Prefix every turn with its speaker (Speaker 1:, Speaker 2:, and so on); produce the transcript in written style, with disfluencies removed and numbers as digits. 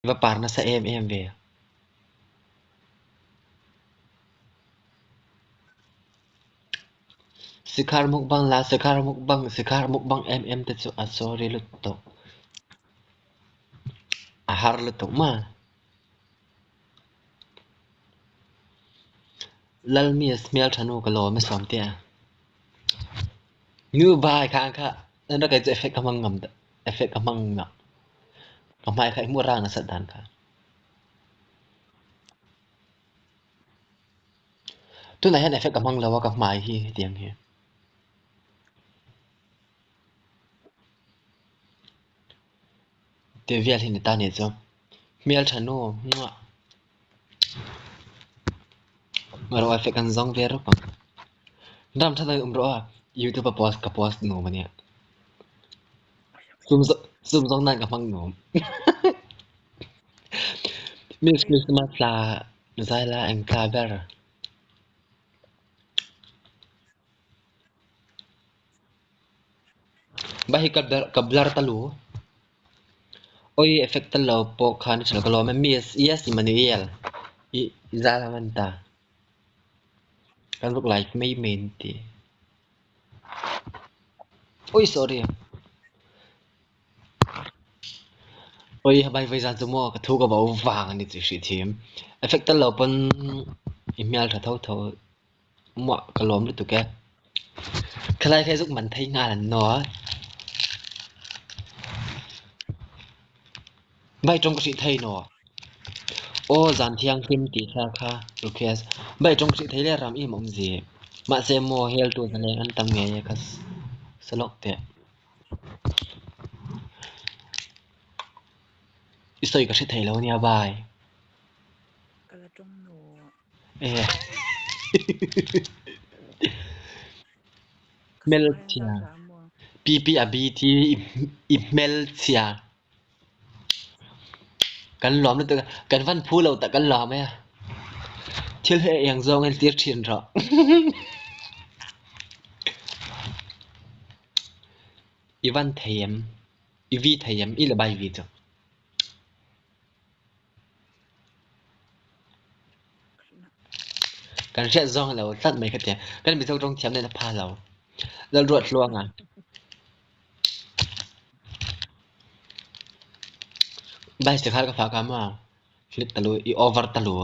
Speaker 1: Iba parna sa MMV. Sekarang mukbang lah, sekarang mukbang MM tetsu sorry lutok. Ahar lutok ma. Lal mi smell thanu ka lo me som tia. Ngu bai ka anda ka effect kamang ngam da. Effect kamang ngam. Kamai ka murang na sadan ka. Tu na hen effect kamang lawa ka mai hi tiang hi. Te vial hin ta ne zo. Miel thanu ngwa. Maro effect kan zong vero pa. Ndam thada umro YouTube post ka post no mania. Zoom zong nan kamang no. Miss Christmas la Zaila and Klaber. Bahi kablar talu. Oi effect talo po kan chalo kalo me Miss yes Emmanuel. Zala manta. Kan look like may menti. Oi sorry. Oi bai vai za zumo ka thu ka ba wang ni chi shi team. Effect talo pon email tha thau thau mo kalom lu tu ke. Khlai khai zuk man thai nga lan no. Bai trong ka si thai no. Ô giàn thiang phim tí kha kha request bai trong si thấy le ram im om gì ma se mo hel tu na an tam nge ya kas salok te isoi ka si thai lo nia bai
Speaker 2: kala trong no
Speaker 1: mel tia pp abi ti mel tia kan lom tu kan van phu lo ta kan lom ya thil he yang zong el tir thin ro Ivan Thiem Ivi Thiem i la bai vi cho kan ria zong lo tat mai ka te kan bi zong thiam ne na pha lo dal ruat luang à bai se khar ka pha ka ma flip talu I over talu